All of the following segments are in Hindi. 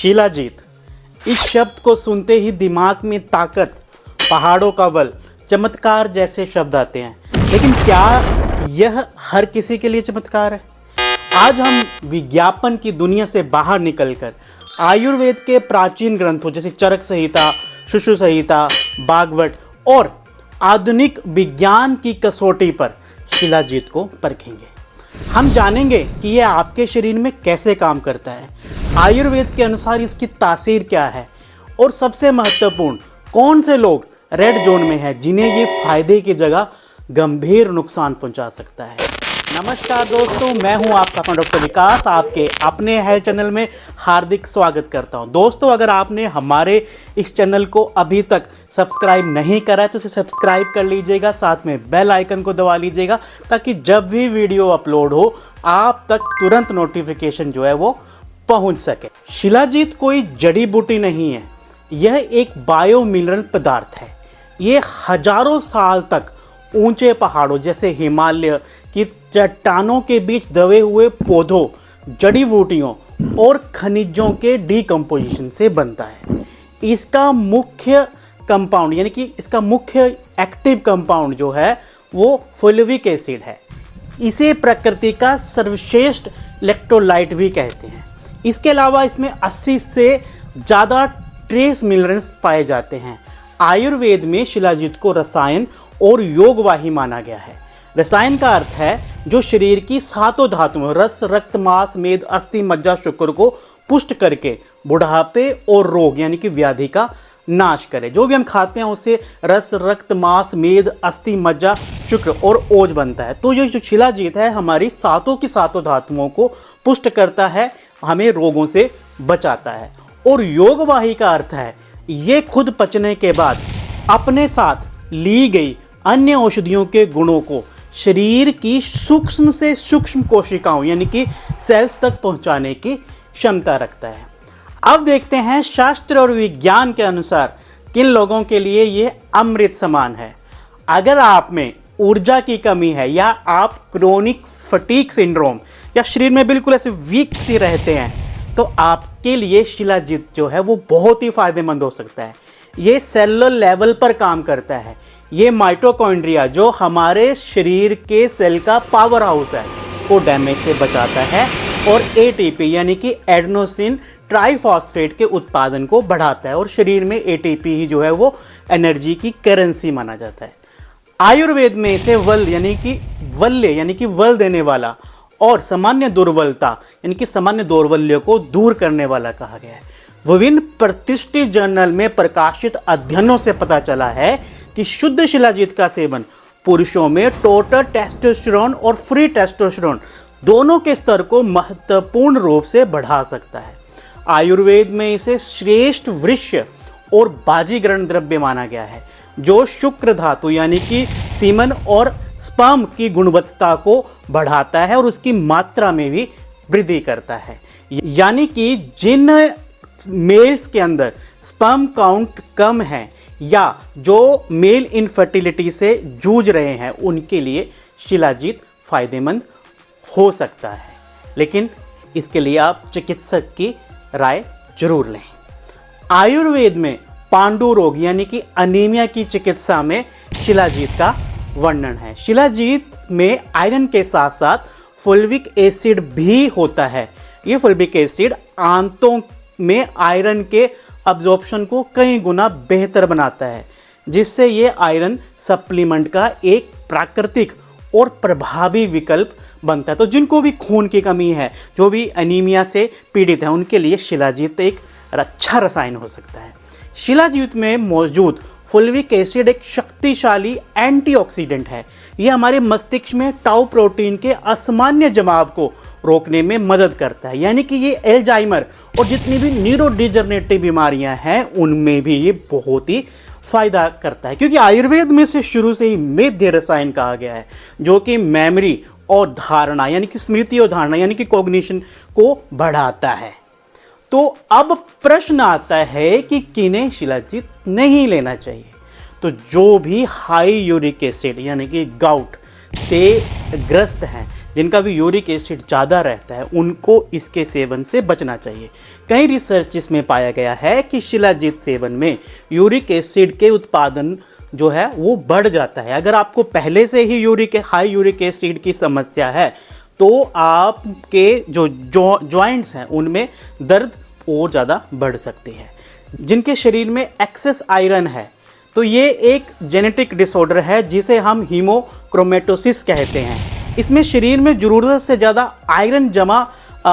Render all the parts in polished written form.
शिलाजीत, इस शब्द को सुनते ही दिमाग में ताकत, पहाड़ों का बल, चमत्कार जैसे शब्द आते हैं। लेकिन क्या यह हर किसी के लिए चमत्कार है? आज हम विज्ञापन की दुनिया से बाहर निकलकर आयुर्वेद के प्राचीन ग्रंथों जैसे चरक संहिता, सुश्रुत संहिता, भागवत और आधुनिक विज्ञान की कसौटी पर शिलाजीत को परखेंगे। हम जानेंगे कि यह आपके शरीर में कैसे काम करता है, आयुर्वेद के अनुसार इसकी तासीर क्या है और सबसे महत्वपूर्ण कौन से लोग रेड जोन में हैं जिन्हें ये फायदे की जगह गंभीर नुकसान पहुंचा सकता है। नमस्कार दोस्तों, मैं हूं आपका अपना डॉक्टर विकास, आपके अपने हेल्थ चैनल में हार्दिक स्वागत करता हूं। दोस्तों, अगर आपने हमारे इस चैनल को अभी तक सब्सक्राइब नहीं करा है तो इसे सब्सक्राइब कर लीजिएगा, साथ में बेल आइकन को दबा लीजिएगा ताकि जब भी वीडियो अपलोड हो आप तक तुरंत नोटिफिकेशन जो है वो पहुंच सके। शिलाजीत कोई जड़ी बूटी नहीं है, यह एक बायो मिनरल पदार्थ है। ये हजारों साल तक ऊंचे पहाड़ों जैसे हिमालय की चट्टानों के बीच दबे हुए पौधों, जड़ी बूटियों और खनिजों के डीकम्पोजिशन से बनता है। इसका मुख्य कंपाउंड यानी कि इसका मुख्य एक्टिव कंपाउंड जो है वो फुल्विक एसिड है। इसे प्रकृति का सर्वश्रेष्ठ इलेक्ट्रोलाइट भी कहते हैं। इसके अलावा इसमें 80 से ज़्यादा ट्रेस मिनरल्स पाए जाते हैं। आयुर्वेद में शिलाजीत को रसायन और योगवाही माना गया है। रसायन का अर्थ है जो शरीर की सातों धातुओं रस, रक्त, मांस, मेद, अस्थि, मज्जा, शुक्र को पुष्ट करके बुढ़ापे और रोग यानी कि व्याधि का नाश करे। जो भी हम खाते हैं उससे रस, रक्त, मांस, मेद, अस्थि, मज्जा, शुक्र और ओज बनता है। तो ये जो शिलाजीत है हमारी सातों की सातों धातुओं को पुष्ट करता है, हमें रोगों से बचाता है। और योगवाही का अर्थ है ये खुद पचने के बाद अपने साथ ली गई अन्य औषधियों के गुणों को शरीर की सूक्ष्म से सूक्ष्म कोशिकाओं यानी कि सेल्स तक पहुंचाने की क्षमता रखता है। अब देखते हैं शास्त्र और विज्ञान के अनुसार किन लोगों के लिए ये अमृत समान है। अगर आप में ऊर्जा की कमी है या आप क्रोनिक फटीग सिंड्रोम या शरीर में बिल्कुल ऐसे वीक से रहते हैं तो आपके लिए शिलाजीत जो है वो बहुत ही फायदेमंद हो सकता है। ये सेलुलर लेवल पर काम करता है। ये माइटोकॉन्ड्रिया जो हमारे शरीर के सेल का पावर हाउस है को डैमेज से बचाता है और एटीपी यानी कि एडेनोसिन ट्राइफॉस्फेट के उत्पादन को बढ़ाता है और शरीर में एटीपी ही जो है वो एनर्जी की करेंसी माना जाता है। आयुर्वेद में इसे वल यानी कि बल देने वाला और सामान्य दुर्बलता यानी कि सामान्य दौर्बल्य को दूर करने वाला कहा गया है। विभिन्न प्रतिष्ठित जर्नल में प्रकाशित अध्ययनों से पता चला है कि शुद्ध शिलाजीत का सेवन पुरुषों में टोटल टेस्टोस्टेरोन और फ्री टेस्टोस्टेरोन दोनों के स्तर को महत्वपूर्ण रूप से बढ़ा सकता है। आयुर्वेद में इसे श्रेष्ठ वृक्ष और बाजीग्रहण द्रव्य माना गया है जो शुक्र धातु यानी कि सीमन और स्पर्म की गुणवत्ता को बढ़ाता है और उसकी मात्रा में भी वृद्धि करता है। यानी कि जिन मेल्स के अंदर स्पर्म काउंट कम है या जो मेल इनफर्टिलिटी से जूझ रहे हैं उनके लिए शिलाजीत फायदेमंद हो सकता है, लेकिन इसके लिए आप चिकित्सक की राय जरूर लें। आयुर्वेद में पांडु रोग यानी कि अनीमिया की चिकित्सा में शिलाजीत का वर्णन है। शिलाजीत में आयरन के साथ साथ फुल्विक एसिड भी होता है। ये फुल्विक एसिड आंतों में आयरन के अब्जॉर्प्शन को कई गुना बेहतर बनाता है, जिससे ये आयरन सप्लीमेंट का एक प्राकृतिक और प्रभावी विकल्प बनता है। तो जिनको भी खून की कमी है, जो भी एनीमिया से पीड़ित है, उनके लिए शिलाजीत एक अच्छा रसायन हो सकता है। शिलाजीत में मौजूद फुल्विक एसिड एक शक्तिशाली एंटीऑक्सीडेंट है। यह हमारे मस्तिष्क में टाउ प्रोटीन के असामान्य जमाव को रोकने में मदद करता है। यानी कि ये एल्जाइमर और जितनी भी न्यूरोडिजनरेटिव बीमारियां हैं उनमें भी ये बहुत ही फायदा करता है, क्योंकि आयुर्वेद में से शुरू से ही मेध्य रसायन कहा गया है जो कि मेमोरी और धारणा यानी कि स्मृति और धारणा यानी कि कॉग्निशन को बढ़ाता है। तो अब प्रश्न आता है कि किन्हें शिलाजीत नहीं लेना चाहिए। तो जो भी हाई यूरिक एसिड यानी कि गाउट से ग्रस्त हैं जिनका भी यूरिक एसिड ज़्यादा रहता है उनको इसके सेवन से बचना चाहिए। कई रिसर्च इसमें पाया गया है कि शिलाजीत सेवन में यूरिक एसिड के उत्पादन जो है वो बढ़ जाता है। अगर आपको पहले से ही हाई यूरिक एसिड की समस्या है तो आपके जो जॉइंट्स हैं उनमें दर्द और ज़्यादा बढ़ सकती है। जिनके शरीर में एक्सेस आयरन है तो ये एक जेनेटिक डिसऑर्डर है जिसे हम हीमोक्रोमेटोसिस कहते हैं। इसमें शरीर में ज़रूरत से ज़्यादा आयरन जमा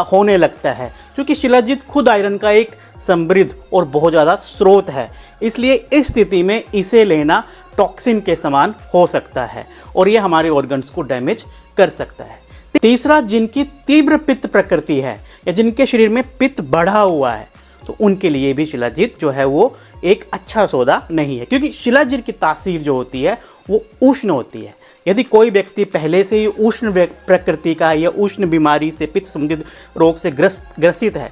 होने लगता है, क्योंकि शिलाजीत खुद आयरन का एक समृद्ध और बहुत ज़्यादा स्रोत है। इसलिए इस स्थिति में इसे लेना टॉक्सिन के समान हो सकता है और ये हमारे ऑर्गन्स को डैमेज कर सकता है। तीसरा, जिनकी तीव्र पित्त प्रकृति है या जिनके शरीर में पित्त बढ़ा हुआ है तो उनके लिए भी शिलाजीत जो है वो एक अच्छा सौदा नहीं है, क्योंकि शिलाजीत की तासीर जो होती है वो उष्ण होती है। यदि कोई व्यक्ति पहले से ही उष्ण प्रकृति का या उष्ण बीमारी से, पित्त संबंधित रोग से ग्रसित है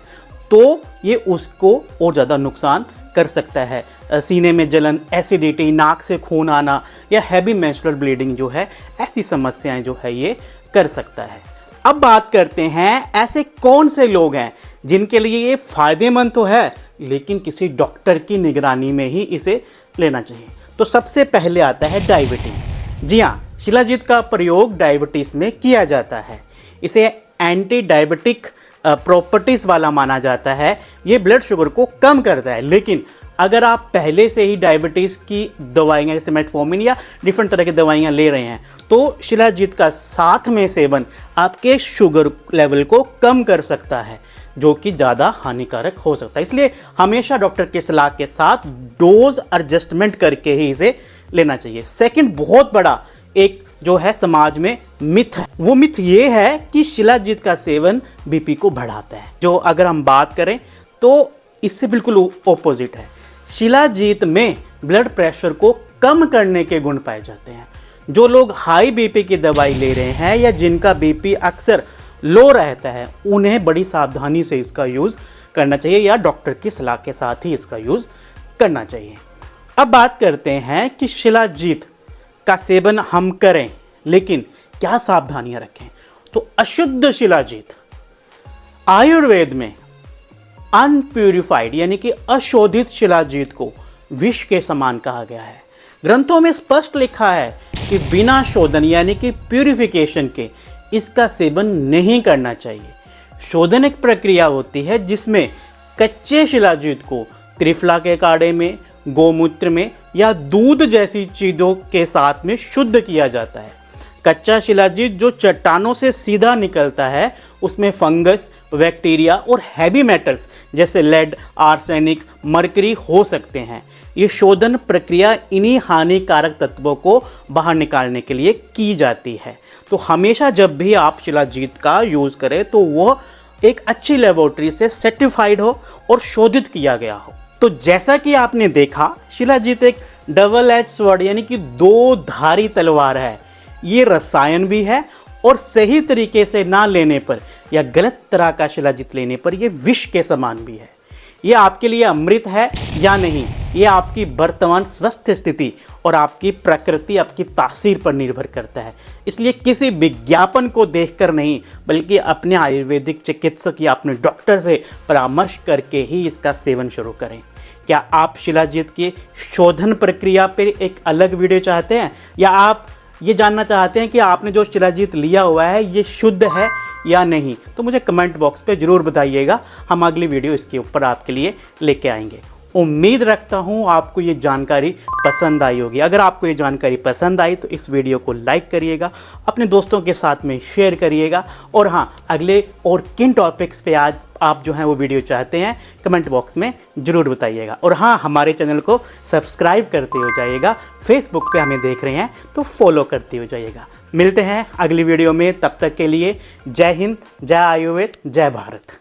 तो ये उसको और ज़्यादा नुकसान कर सकता है। सीने में जलन, एसिडिटी, नाक से खून आना या हैवी मेंस्ट्रुअल ब्लीडिंग जो है, ऐसी समस्याएं जो है ये कर सकता है। अब बात करते हैं ऐसे कौन से लोग हैं जिनके लिए ये फ़ायदेमंद तो है लेकिन किसी डॉक्टर की निगरानी में ही इसे लेना चाहिए। तो सबसे पहले आता है डायबिटीज़। जी हाँ, शिलाजीत का प्रयोग डायबिटीज़ में किया जाता है। इसे एंटी डायबिटिक प्रॉपर्टीज़ वाला माना जाता है। ये ब्लड शुगर को कम करता है, लेकिन अगर आप पहले से ही डायबिटीज़ की दवाइयाँ जैसे मेटफॉर्मिन या डिफरेंट तरह की दवाइयाँ ले रहे हैं तो शिलाजीत का साथ में सेवन आपके शुगर लेवल को कम कर सकता है, जो कि ज़्यादा हानिकारक हो सकता है। इसलिए हमेशा डॉक्टर की सलाह के साथ डोज एडजस्टमेंट करके ही इसे लेना चाहिए। सेकंड, बहुत बड़ा एक जो है समाज में मिथ है, वो मिथ ये है कि शिलाजीत का सेवन बीपी को बढ़ाता है। जो अगर हम बात करें तो इससे बिल्कुल ऑपोजिट है। शिलाजीत में ब्लड प्रेशर को कम करने के गुण पाए जाते हैं। जो लोग हाई बीपी की दवाई ले रहे हैं या जिनका बीपी अक्सर लो रहता है उन्हें बड़ी सावधानी से इसका यूज़ करना चाहिए या डॉक्टर की सलाह के साथ ही इसका यूज़ करना चाहिए। अब बात करते हैं कि शिलाजीत का सेवन हम करें लेकिन क्या सावधानियां रखें। तो अशुद्ध शिलाजीत आयुर्वेद में अनप्यूरिफाइड यानी कि अशोधित शिलाजीत को विष के समान कहा गया है। ग्रंथों में स्पष्ट लिखा है कि बिना शोधन यानी कि प्यूरिफिकेशन के इसका सेवन नहीं करना चाहिए। शोधन एक प्रक्रिया होती है जिसमें कच्चे शिलाजीत को त्रिफला के काढ़े में, गोमूत्र में या दूध जैसी चीज़ों के साथ में शुद्ध किया जाता है। कच्चा शिलाजीत जो चट्टानों से सीधा निकलता है उसमें फंगस, बैक्टीरिया और हैवी मेटल्स जैसे लेड, आर्सेनिक, मरकरी हो सकते हैं। ये शोधन प्रक्रिया इन्हीं हानिकारक तत्वों को बाहर निकालने के लिए की जाती है। तो हमेशा जब भी आप शिलाजीत का यूज़ करें तो वो एक अच्छी लेबोरेटरी से सर्टिफाइड हो और शोधित किया गया हो। तो जैसा कि आपने देखा, शिलाजीत एक डबल एज स्वॉर्ड यानी कि दो धारी तलवार है। ये रसायन भी है और सही तरीके से ना लेने पर या गलत तरह का शिलाजीत लेने पर ये विष के समान भी है। ये आपके लिए अमृत है या नहीं, ये आपकी वर्तमान स्वस्थ स्थिति और आपकी प्रकृति, आपकी तासीर पर निर्भर करता है। इसलिए किसी विज्ञापन को देखकर नहीं बल्कि अपने आयुर्वेदिक चिकित्सक या अपने डॉक्टर से परामर्श करके ही इसका सेवन शुरू करें। क्या आप शिलाजीत की शोधन प्रक्रिया पर एक अलग वीडियो चाहते हैं या आप ये जानना चाहते हैं कि आपने जो शिलाजीत लिया हुआ है ये शुद्ध है या नहीं? तो मुझे कमेंट बॉक्स पे ज़रूर बताइएगा। हम अगली वीडियो इसके ऊपर आपके लिए लेके आएंगे। उम्मीद रखता हूँ आपको ये जानकारी पसंद आई होगी। अगर आपको ये जानकारी पसंद आई तो इस वीडियो को लाइक करिएगा, अपने दोस्तों के साथ में शेयर करिएगा और हाँ, अगले और किन टॉपिक्स पे आज आप जो हैं वो वीडियो चाहते हैं कमेंट बॉक्स में ज़रूर बताइएगा। और हाँ, हमारे चैनल को सब्सक्राइब करते हो जाइएगा। फेसबुक पे हमें देख रहे हैं तो फॉलो करते हो जाइएगा। मिलते हैं अगली वीडियो में, तब तक के लिए जय हिंद, जय आयुर्वेद, जय भारत।